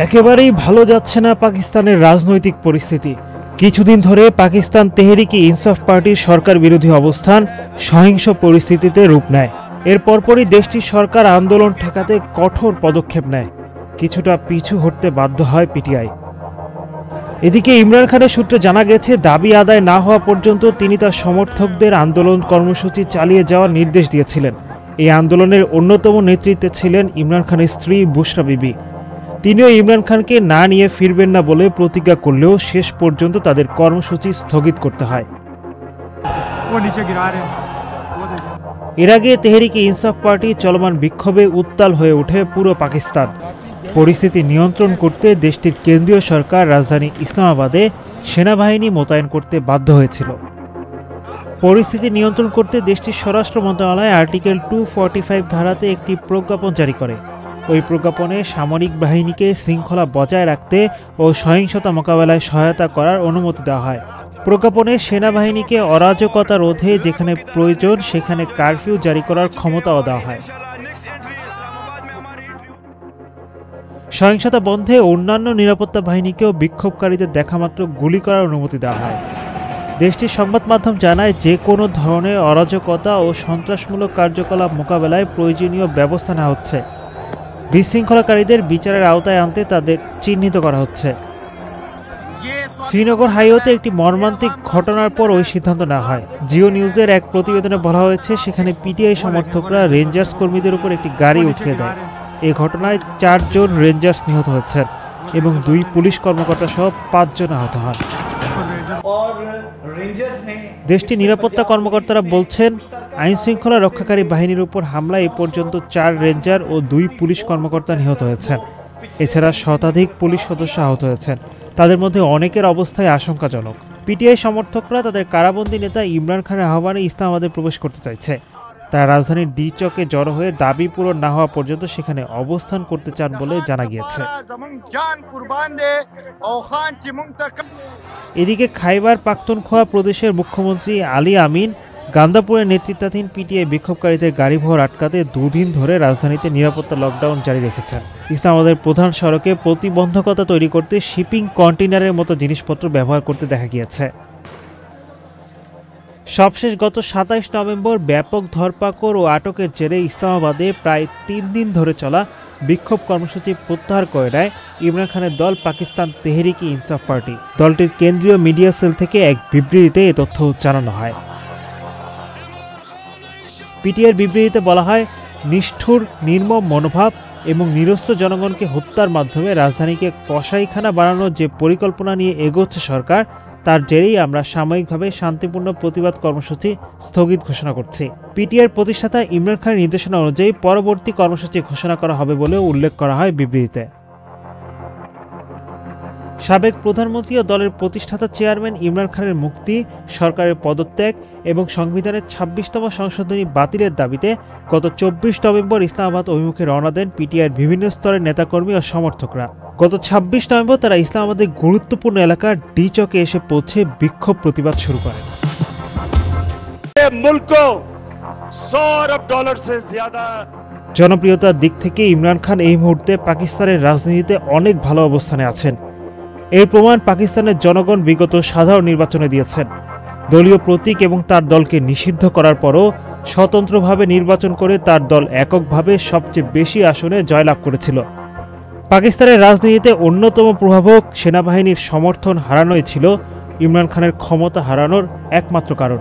একেবারেই ভালো যাচ্ছে না পাকিস্তানের রাজনৈতিক পরিস্থিতি। কিছুদিন ধরে পাকিস্তান তেহরিকে ইনসাফ পার্টির সরকার বিরোধী অবস্থান সহিংস পরিস্থিতিতে রূপ নেয়। এর পরপরই দেশটির সরকার আন্দোলন ঠেকাতে কঠোর পদক্ষেপ নেয়। কিছুটা পিছু হটতে বাধ্য হয় পিটিআই। এদিকে ইমরান খানের সূত্রে জানা গেছে, দাবি আদায় না হওয়া পর্যন্ত তিনি তার সমর্থকদের আন্দোলন কর্মসূচি চালিয়ে যাওয়ার নির্দেশ দিয়েছিলেন। এই আন্দোলনের অন্যতম নেতৃত্বে ছিলেন ইমরান খানের স্ত্রী বুশরা বিবি। তিনিও ইমরান খানকে না নিয়ে ফিরবেন না বলে প্রতিজ্ঞা করলেও শেষ পর্যন্ত তাদের কর্মসূচি স্থগিত করতে হয়। এর আগে তেহরিকে ইনসাফ পার্টি চলমান বিক্ষোভে উত্তাল হয়ে ওঠে পুরো পাকিস্তান। পরিস্থিতি নিয়ন্ত্রণ করতে দেশটির কেন্দ্রীয় সরকার রাজধানী ইসলামাবাদে সেনাবাহিনী মোতায়েন করতে বাধ্য হয়েছিল। পরিস্থিতি নিয়ন্ত্রণ করতে দেশটির স্বরাষ্ট্র মন্ত্রণালয় আর্টিকেল 245 ধারাতে একটি প্রজ্ঞাপন জারি করে। ওই প্রজ্ঞাপনে সামরিক বাহিনীকে শৃঙ্খলা বজায় রাখতে ও সহিংসতা মোকাবেলায় সহায়তা করার অনুমতি দেওয়া হয়। প্রজ্ঞাপনে সেনাবাহিনীকে অরাজকতা রোধে যেখানে প্রয়োজন সেখানে কারফিউ জারি করার ক্ষমতাও দেওয়া হয়। সহিংসতা বন্ধে অন্যান্য নিরাপত্তা বাহিনীকেও বিক্ষোভকারীদের দেখামাত্র গুলি করার অনুমতি দেওয়া হয়। দেশটির সংবাদ মাধ্যম জানায়, যে কোনো ধরনের অরাজকতা ও সন্ত্রাসমূলক কার্যকলাপ মোকাবেলায় প্রয়োজনীয় ব্যবস্থা নেওয়া হচ্ছে। বিশৃঙ্খলাকারীদের বিচারের আওতায় আনতে তাদের চিহ্নিত করা হচ্ছে। শ্রীনগর হাইওয়েতে একটি মর্মান্তিক ঘটনার পর ওই সিদ্ধান্ত নেওয়া হয়। জিও নিউজের এক প্রতিবেদনে বলা হয়েছে, সেখানে পিটিআই সমর্থকরা রেঞ্জার্স কর্মীদের উপর একটি গাড়ি উঠিয়ে দেয়। এই ঘটনায় 4 জন রেঞ্জার্স নিহত হয়েছেন এবং 2 পুলিশ কর্মকর্তা সহ 5 জন আহত হন। দেশটির নিরাপত্তা কর্মকর্তারা বলছেন, আইন শৃঙ্খলা রক্ষাকারী বাহিনীর উপর হামলায় এ পর্যন্ত 4 রেঞ্জার ও 2 পুলিশ কর্মকর্তা নিহত হয়েছেন। এছাড়া শতাধিক পুলিশ সদস্য আহত হয়েছেন। তাদের মধ্যে অনেকের অবস্থায় আশঙ্কাজনক। পিটিআই সমর্থকরা তাদের কারাবন্দী নেতা ইমরান খানের আহ্বানে ইসলামাবাদে প্রবেশ করতে চাইছে। তারা রাজধানীর ডি চকে জড়ো হয়ে দাবি পূরণ না হওয়া পর্যন্ত সেখানে অবস্থান করতে চান বলে জানা গিয়েছে। এদিকে খাইবার পাখতুনখোয়া প্রদেশের মুখ্যমন্ত্রী আলী আমিন গান্দাপুরের নেতৃত্বাধীন পিটিআই বিক্ষোভকারীদের গাড়িবহর আটকাতে 2 দিন ধরে রাজধানীতে নিরাপত্তা লকডাউন জারি রেখেছেন। ইসলামাবাদের প্রধান সড়কে প্রতিবন্ধকতা তৈরি করতে শিপিং কন্টেইনারের মতো জিনিসপত্র ব্যবহার করতে দেখা গিয়েছে। সবশেষ গত 27 নভেম্বর ব্যাপক ধরপাকড় ও আটকের জেরে ইসলামাবাদে প্রায় 3 দিন ধরে চলা বিক্ষোভ কর্মসূচি প্রত্যাহার করে নেয় ইমরান খানের দল পাকিস্তান তেহরিকে ইনসাফ পার্টি। দলটির কেন্দ্রীয় মিডিয়া সেল থেকে এক বিবৃতিতে এ তথ্য জানানো হয়। পিটিআইয়ের বিবৃতিতে বলা হয়, নিষ্ঠুর নির্মম মনোভাব এবং নিরস্ত্র জনগণকে হত্যার মাধ্যমে রাজধানীকে কসাইখানা বানানোর যে পরিকল্পনা নিয়ে এগোচ্ছে সরকার, তার জেরেই আমরা সাময়িকভাবে শান্তিপূর্ণ প্রতিবাদ কর্মসূচি স্থগিত ঘোষণা করছি। পিটিআইয়ের প্রতিষ্ঠাতা ইমরান খানের নির্দেশনা অনুযায়ী পরবর্তী কর্মসূচি ঘোষণা করা হবে বলেও উল্লেখ করা হয় বিবৃতিতে। সাবেক প্রধানমন্ত্রী ও দলের প্রতিষ্ঠাতা চেয়ারম্যান ইমরান খানের মুক্তি, সরকারের পদত্যাগ এবং সংবিধানের 26তম সংশোধনী বাতিলের দাবিতে গত 24 নভেম্বর ইসলামাবাদ অভিমুখে রওনা দেন পিটিআইয়ের বিভিন্ন স্তরের নেতাকর্মী ও সমর্থকরা। গত 26 নভেম্বর তারা ইসলামাবাদের গুরুত্বপূর্ণ এলাকার ডি চকে এসে পৌঁছে বিক্ষোভ প্রতিবাদ শুরু করেন। জনপ্রিয়তার দিক থেকে ইমরান খান এই মুহূর্তে পাকিস্তানের রাজনীতিতে অনেক ভালো অবস্থানে আছেন। এর প্রমাণ পাকিস্তানের জনগণ বিগত সাধারণ নির্বাচনে দিয়েছেন। দলীয় প্রতীক এবং তার দলকে নিষিদ্ধ করার পরও স্বতন্ত্রভাবে নির্বাচন করে তার দল এককভাবে সবচেয়ে বেশি আসনে জয়লাভ করেছিল। পাকিস্তানের রাজনীতিতে অন্যতম প্রভাবক সেনাবাহিনীর সমর্থন হারানোই ছিল ইমরান খানের ক্ষমতা হারানোর একমাত্র কারণ।